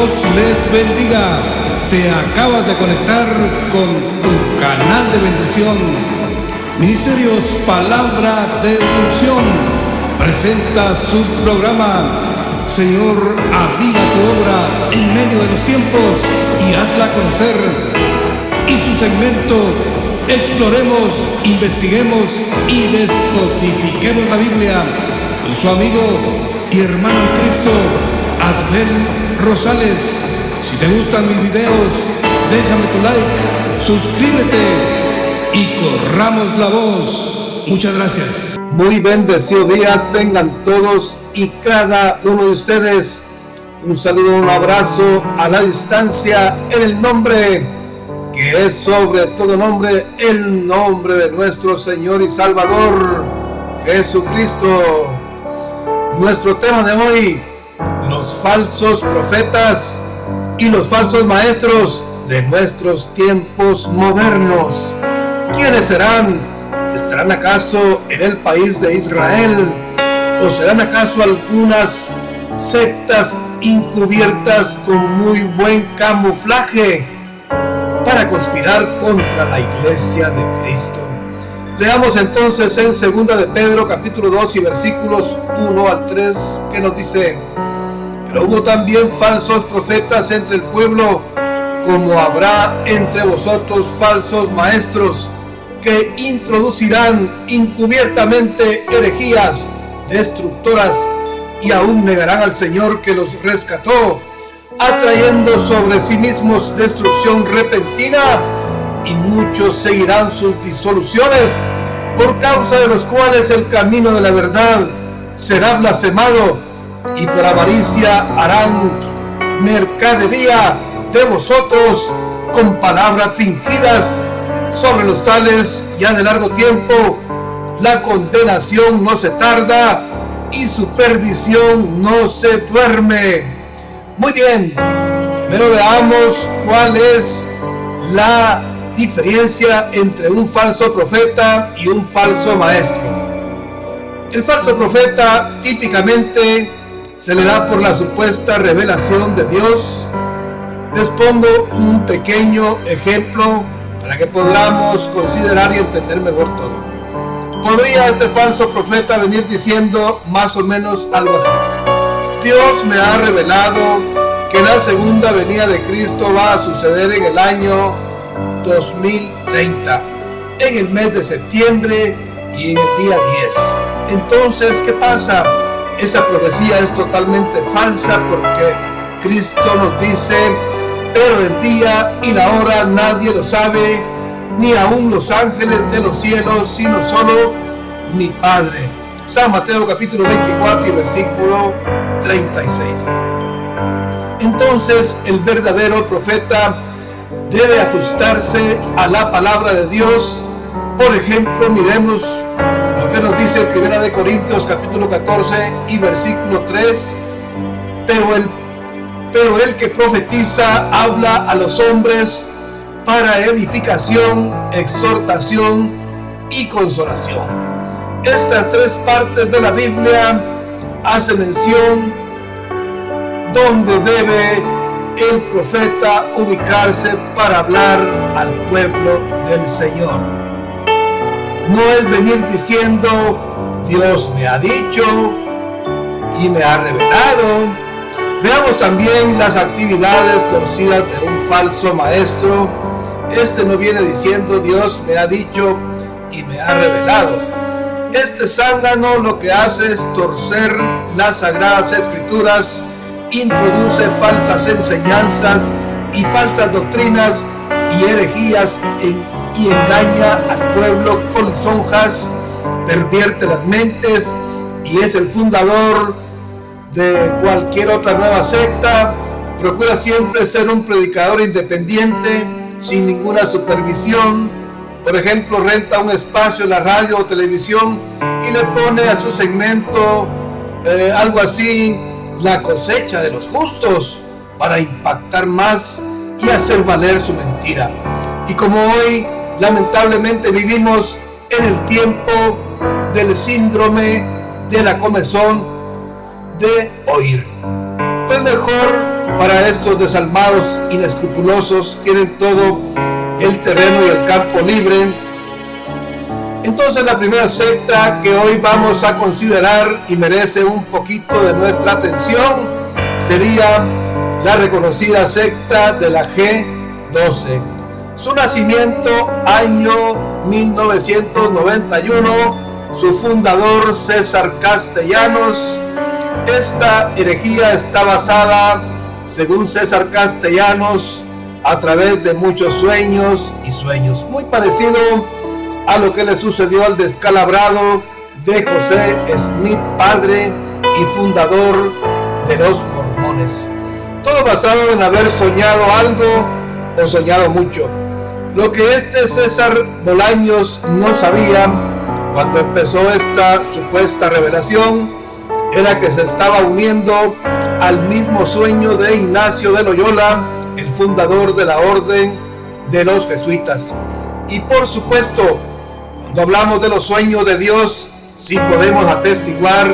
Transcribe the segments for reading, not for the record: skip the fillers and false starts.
Dios les bendiga. Te acabas de conectar con tu canal de bendición. Ministerios Palabra de Unción presenta su programa. Señor, aviva tu obra en medio de los tiempos y hazla conocer. Y su segmento, exploremos, investiguemos y descodifiquemos la Biblia. Con su amigo y hermano en Cristo, Asbel Rosales. Si te gustan mis videos, déjame tu like, suscríbete y corramos la voz. Muchas gracias. Muy bendecido día tengan todos y cada uno de ustedes. Un saludo, un abrazo a la distancia en el nombre que es sobre todo nombre, el nombre de nuestro Señor y Salvador Jesucristo. Nuestro tema de hoy: los falsos profetas y los falsos maestros de nuestros tiempos modernos. ¿Quiénes serán? ¿Estarán acaso en el país de Israel? ¿O serán acaso algunas sectas encubiertas con muy buen camuflaje para conspirar contra la iglesia de Cristo? Leamos entonces en 2 de Pedro capítulo 2 y versículos 1 al 3, que nos dice: pero hubo también falsos profetas entre el pueblo, como habrá entre vosotros falsos maestros, que introducirán encubiertamente herejías destructoras, y aún negarán al Señor que los rescató, atrayendo sobre sí mismos destrucción repentina, y muchos seguirán sus disoluciones, por causa de los cuales el camino de la verdad será blasfemado, y por avaricia harán mercadería de vosotros con palabras fingidas. Sobre los tales, ya de largo tiempo, la condenación no se tarda y su perdición no se duerme. Muy bien, primero veamos cuál es la diferencia entre un falso profeta y un falso maestro. El falso profeta típicamente se le da por la supuesta revelación de Dios. Les pongo un pequeño ejemplo para que podamos considerar y entender mejor todo. Podría este falso profeta venir diciendo más o menos algo así: Dios me ha revelado que la segunda venida de Cristo va a suceder en el año 2030, en el mes de septiembre y en el día 10. Entonces, ¿qué pasa? Esa profecía es totalmente falsa, porque Cristo nos dice: pero el día y la hora nadie lo sabe, ni aun los ángeles de los cielos, sino solo mi Padre. San Mateo capítulo 24 y versículo 36. Entonces, el verdadero profeta debe ajustarse a la palabra de Dios. Por ejemplo, miremos lo que nos dice en 1 Corintios capítulo 14 y versículo 3. Pero el que profetiza habla a los hombres para edificación, exhortación y consolación. Estas tres partes de la Biblia hacen mención donde debe el profeta ubicarse para hablar al pueblo del Señor. No es venir diciendo: Dios me ha dicho y me ha revelado. Veamos también las actividades torcidas de un falso maestro. Este no viene diciendo: Dios me ha dicho y me ha revelado. Este zángano lo que hace es torcer las sagradas escrituras, introduce falsas enseñanzas y falsas doctrinas y herejías y engaña al pueblo con lisonjas, pervierte las mentes y es el fundador de cualquier otra nueva secta. Procura siempre ser un predicador independiente, sin ninguna supervisión. Por ejemplo, renta un espacio en la radio o televisión y le pone a su segmento algo así: la cosecha de los justos, para impactar más y hacer valer su mentira. Y como hoy lamentablemente vivimos en el tiempo del síndrome de la comezón de oír, pues mejor Para estos desalmados inescrupulosos tienen todo el terreno y el campo libre. Entonces la primera secta que hoy vamos a considerar y merece un poquito de nuestra atención sería la reconocida secta de la G12. Su nacimiento, año 1991, su fundador César Castellanos. Esta herejía está basada, según César Castellanos, a través de muchos sueños, muy parecido a lo que le sucedió al descalabrado de José Smith, padre y fundador de los mormones. Todo basado en haber soñado algo o soñado mucho. Lo que este César Bolaños no sabía cuando empezó esta supuesta revelación era que se estaba uniendo al mismo sueño de Ignacio de Loyola, el fundador de la orden de los jesuitas. Y por supuesto, cuando hablamos de los sueños de Dios, sí podemos atestiguar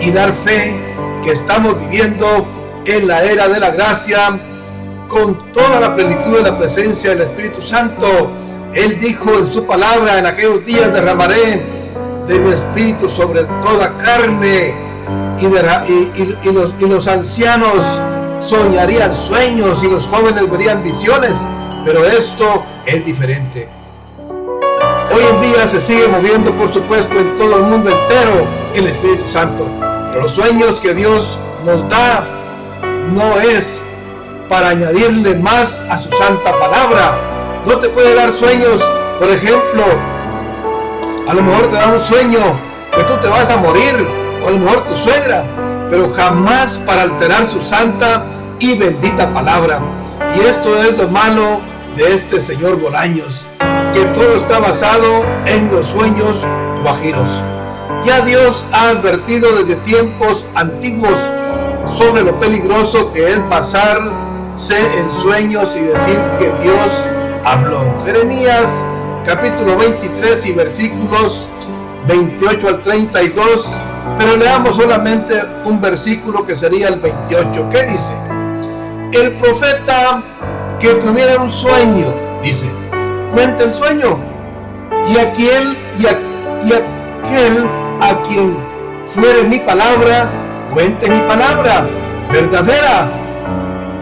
y dar fe que estamos viviendo en la era de la gracia con toda la plenitud de la presencia del Espíritu Santo. Él dijo en su palabra: en aquellos días derramaré de mi espíritu sobre toda carne, y los ancianos soñarían sueños y los jóvenes verían visiones. Pero esto es diferente. Hoy en día se sigue moviendo, por supuesto, en todo el mundo entero el Espíritu Santo. Pero los sueños que Dios nos da no es para añadirle más a su santa palabra. No te puede dar sueños, por ejemplo, a lo mejor te da un sueño que tú te vas a morir, o a lo mejor tu suegra, pero jamás para alterar su santa y bendita palabra. Y esto es lo malo de este señor Bolaños, que todo está basado en los sueños guajiros. Ya Dios ha advertido desde tiempos antiguos sobre lo peligroso que es basarse en sueños y decir que Dios habló. Jeremías capítulo 23 y versículos 28 al 32, pero leamos solamente un versículo que sería el 28, que dice: el profeta que tuviera un sueño, dice, cuente el sueño, y aquel a quien fuere mi palabra, cuente mi palabra verdadera.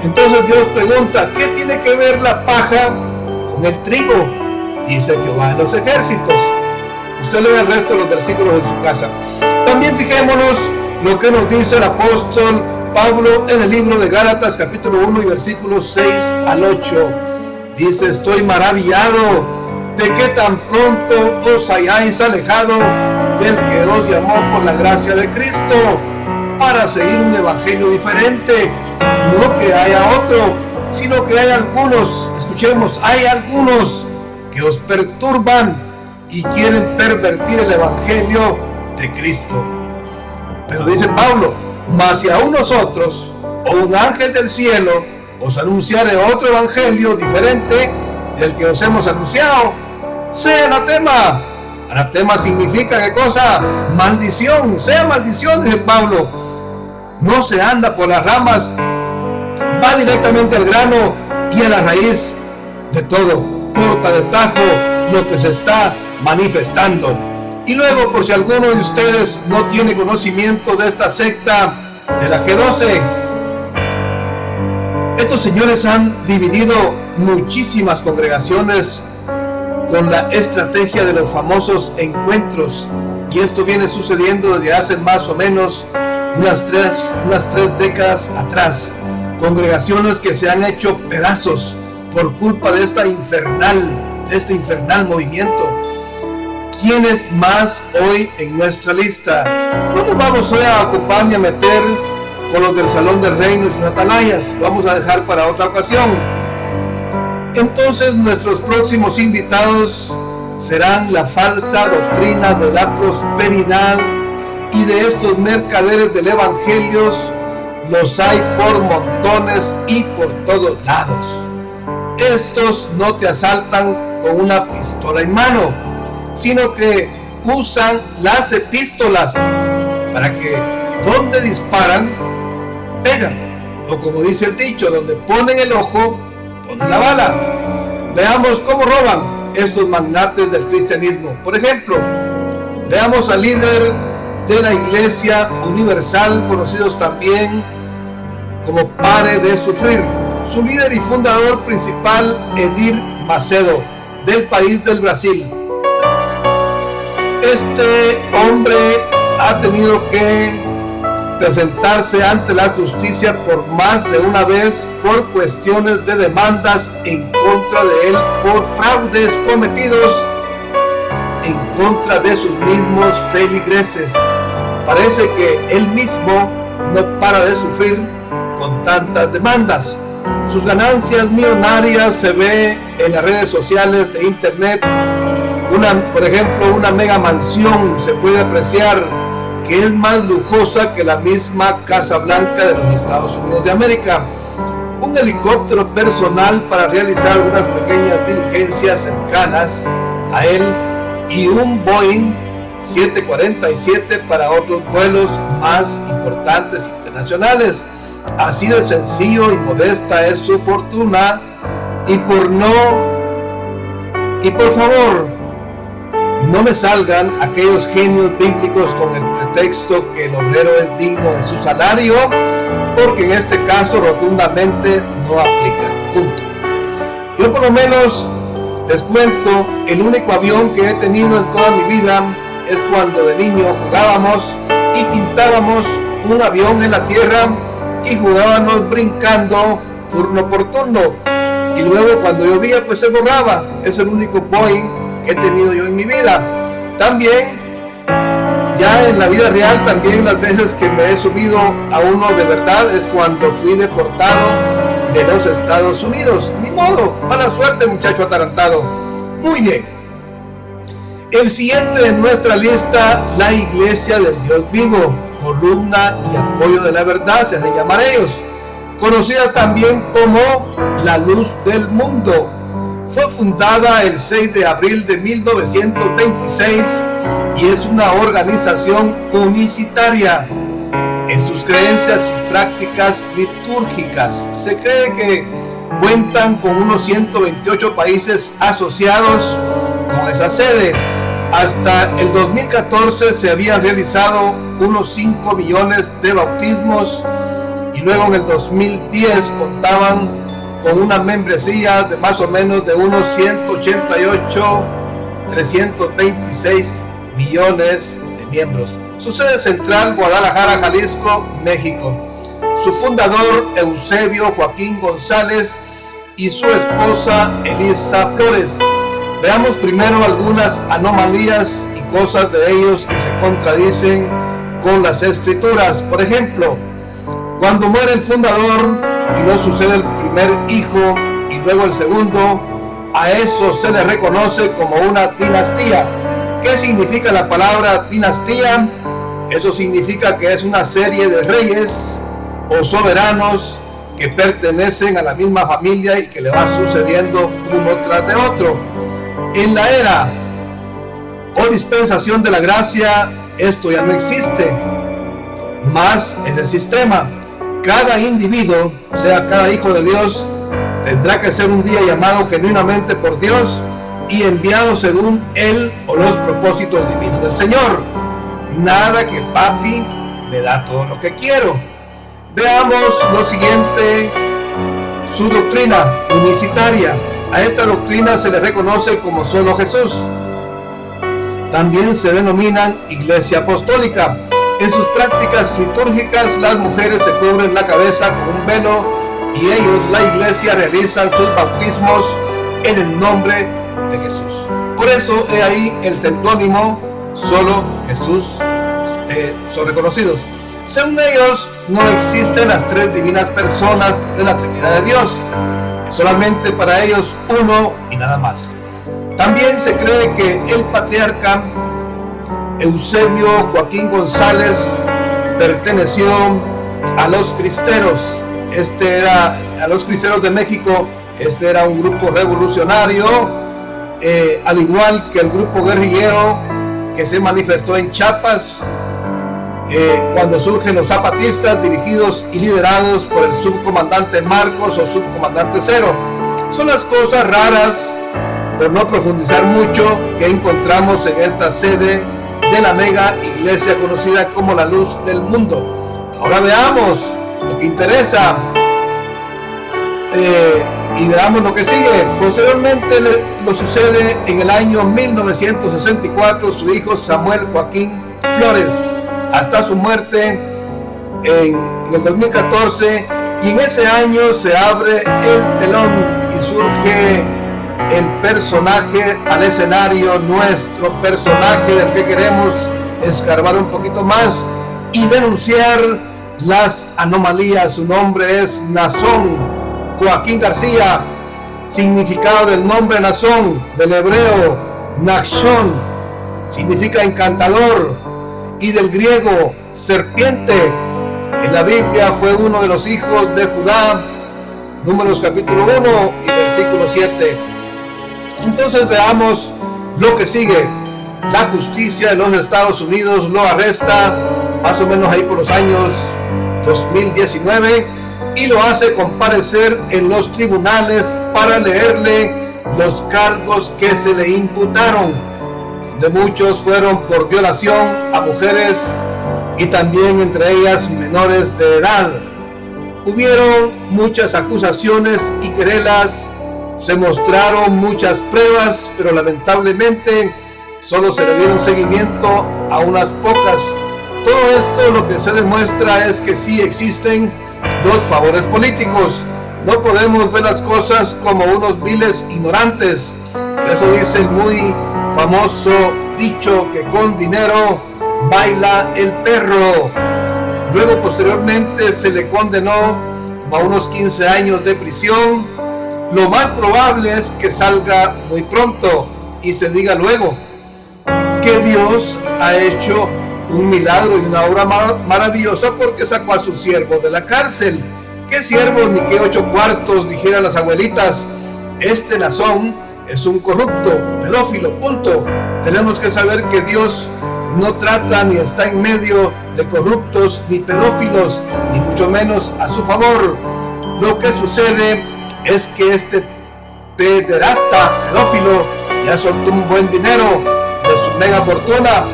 Entonces Dios pregunta: ¿qué tiene que ver la paja con el trigo? Dice Jehová de los ejércitos. Usted lee el resto de los versículos en su casa. También fijémonos lo que nos dice el apóstol Pablo en el libro de Gálatas capítulo 1 y versículos 6 al 8. Dice: estoy maravillado de que tan pronto os hayáis alejado del que os llamó por la gracia de Cristo para seguir un evangelio diferente. No que haya otro, sino que hay algunos, escuchemos, hay algunos que os perturban y quieren pervertir el evangelio de Cristo. Pero dice Pablo: mas si aún nosotros o un ángel del cielo os anunciare otro evangelio diferente del que os hemos anunciado, sea anatema. Anatema significa ¿qué cosa? Maldición. Sea maldición, dice Pablo. No se anda por las ramas, va directamente al grano y a la raíz de todo. Corta de tajo lo que se está manifestando. Y luego, por si alguno de ustedes no tiene conocimiento de esta secta de la G12, estos señores han dividido muchísimas congregaciones con la estrategia de los famosos encuentros, y esto viene sucediendo desde hace más o menos unas tres décadas atrás. Congregaciones que se han hecho pedazos por culpa de este infernal movimiento. ¿Quiénes más hoy en nuestra lista? No nos vamos hoy a ocupar ni a meter con los del Salón del Reino y sus atalayas. Lo vamos a dejar para otra ocasión. Entonces nuestros próximos invitados serán la falsa doctrina de la prosperidad, y de estos mercaderes del evangelio los hay por montones y por todos lados. Estos no te asaltan con una pistola en mano, sino que usan las epístolas para que donde disparan, pegan. O como dice el dicho, donde ponen el ojo, ponen la bala. Veamos cómo roban estos magnates del cristianismo. Por ejemplo, veamos al líder de la Iglesia Universal, conocidos también como Pare de Sufrir. Su líder y fundador principal, Edir Macedo, del país del Brasil. Este hombre ha tenido que presentarse ante la justicia por más de una vez por cuestiones de demandas en contra de él por fraudes cometidos en contra de sus mismos feligreses. Parece que él mismo no para de sufrir con tantas demandas. Sus ganancias millonarias se ve en las redes sociales de internet. Por ejemplo, una mega mansión se puede apreciar que es más lujosa que la misma Casa Blanca de los Estados Unidos de América. Un helicóptero personal para realizar algunas pequeñas diligencias cercanas a él y un Boeing 747 para otros vuelos más importantes internacionales. Así de sencillo y modesta es su fortuna. Y por favor, no me salgan aquellos genios bíblicos con el pretexto que el obrero es digno de su salario, porque en este caso rotundamente no aplica. Punto. Yo por lo menos les cuento, el único avión que he tenido en toda mi vida es cuando de niño jugábamos y pintábamos un avión en la tierra y jugábamos brincando turno por turno. Y luego cuando llovía pues se borraba. Es el único Boeing que he tenido yo en mi vida. También ya en la vida real, también las veces que me he subido a uno de verdad es cuando fui deportado de los Estados Unidos. Ni modo, mala suerte, muchacho atarantado. Muy bien. El siguiente de nuestra lista, la Iglesia del Dios Vivo, columna y apoyo de la verdad, se hacen llamar ellos, conocida también como la Luz del Mundo. Fue fundada el 6 de abril de 1926 y es una organización unicitaria en sus creencias y prácticas litúrgicas. Se cree que cuentan con unos 128 países asociados con esa sede. Hasta el 2014 se habían realizado unos 5 millones de bautismos y luego en el 2010 contaban con una membresía de más o menos de unos 326 millones de miembros. Su sede central, Guadalajara, Jalisco, México. Su fundador, Eusebio Joaquín González, y su esposa, Elisa Flores. Veamos primero algunas anomalías y cosas de ellos que se contradicen con las escrituras. Por ejemplo, cuando muere el fundador y lo sucede el primer hijo y luego el segundo, a eso se le reconoce como una dinastía. ¿Qué significa la palabra dinastía? Eso significa que es una serie de reyes o soberanos que pertenecen a la misma familia y que le va sucediendo uno tras de otro. En la era o dispensación de la gracia, esto ya no existe, más es el sistema. Cada individuo, o sea, cada hijo de Dios, tendrá que ser un día llamado genuinamente por Dios y enviado según Él o los propósitos divinos del Señor. Nada que papi me da todo lo que quiero. Veamos lo siguiente, su doctrina unicitaria. A esta doctrina se le reconoce como solo Jesús. También se denominan Iglesia Apostólica. En sus prácticas litúrgicas, las mujeres se cubren la cabeza con un velo y ellos, la iglesia, realizan sus bautismos en el nombre de Jesús. Por eso, he ahí el seudónimo, solo Jesús, son reconocidos. Según ellos, no existen las tres divinas personas de la Trinidad de Dios. Es solamente para ellos uno y nada más. También se cree que el patriarca Eusebio Joaquín González perteneció a los cristeros. A los cristeros de México. Este era un grupo revolucionario, al igual que el grupo guerrillero que se manifestó en Chiapas cuando surgen los zapatistas dirigidos y liderados por el subcomandante Marcos o subcomandante Cero. Son las cosas raras, por no profundizar mucho, que encontramos en esta sede de la mega iglesia conocida como la luz del mundo. Ahora veamos lo que interesa y veamos lo que sigue. Posteriormente lo sucede en el año 1964 su hijo Samuel Joaquín Flores, hasta su muerte en el 2014, y en ese año se abre el telón y surge el personaje al escenario, nuestro personaje del que queremos escarbar un poquito más y denunciar las anomalías. Su nombre es Nazón Joaquín García. Significado del nombre Nazón, del hebreo Nachshon, significa encantador, y del griego serpiente. En la Biblia fue uno de los hijos de Judá. Números capítulo 1 y versículo 7. Entonces veamos lo que sigue. La justicia de los Estados Unidos lo arresta más o menos ahí por los años 2019 y lo hace comparecer en los tribunales para leerle los cargos que se le imputaron, donde muchos fueron por violación a mujeres y también entre ellas menores de edad. Hubieron muchas acusaciones y querelas, se mostraron muchas pruebas, pero lamentablemente solo se le dieron seguimiento a unas pocas. Todo esto lo que se demuestra es que sí existen los favores políticos. No podemos ver las cosas como unos viles ignorantes. Por eso dice el muy famoso dicho que con dinero baila el perro. Luego posteriormente se le condenó a unos 15 años de prisión. Lo más probable es que salga muy pronto y se diga luego que Dios ha hecho un milagro y una obra maravillosa porque sacó a sus siervos de la cárcel. ¿Qué siervos ni qué 8 cuartos? Dijeran las abuelitas. Este Nazón es un corrupto, pedófilo, punto. Tenemos que saber que Dios no trata ni está en medio de corruptos ni pedófilos, ni mucho menos a su favor. Lo que sucede es que este pederasta, pedófilo, ya soltó un buen dinero de su mega fortuna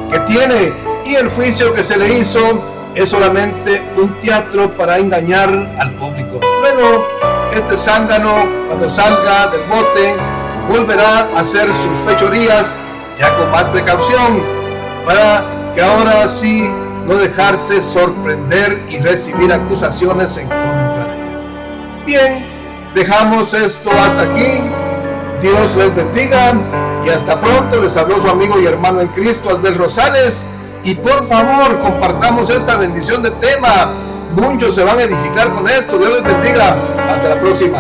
que tiene, y el juicio que se le hizo es solamente un teatro para engañar al público. Luego, este zángano, cuando salga del bote, volverá a hacer sus fechorías ya con más precaución, para que ahora sí no dejarse sorprender y recibir acusaciones en contra de él. Bien, dejamos esto hasta aquí. Dios les bendiga y hasta pronto. Les habló su amigo y hermano en Cristo, Albel Rosales, y por favor compartamos esta bendición de tema. Muchos se van a edificar con esto. Dios les bendiga. Hasta la próxima.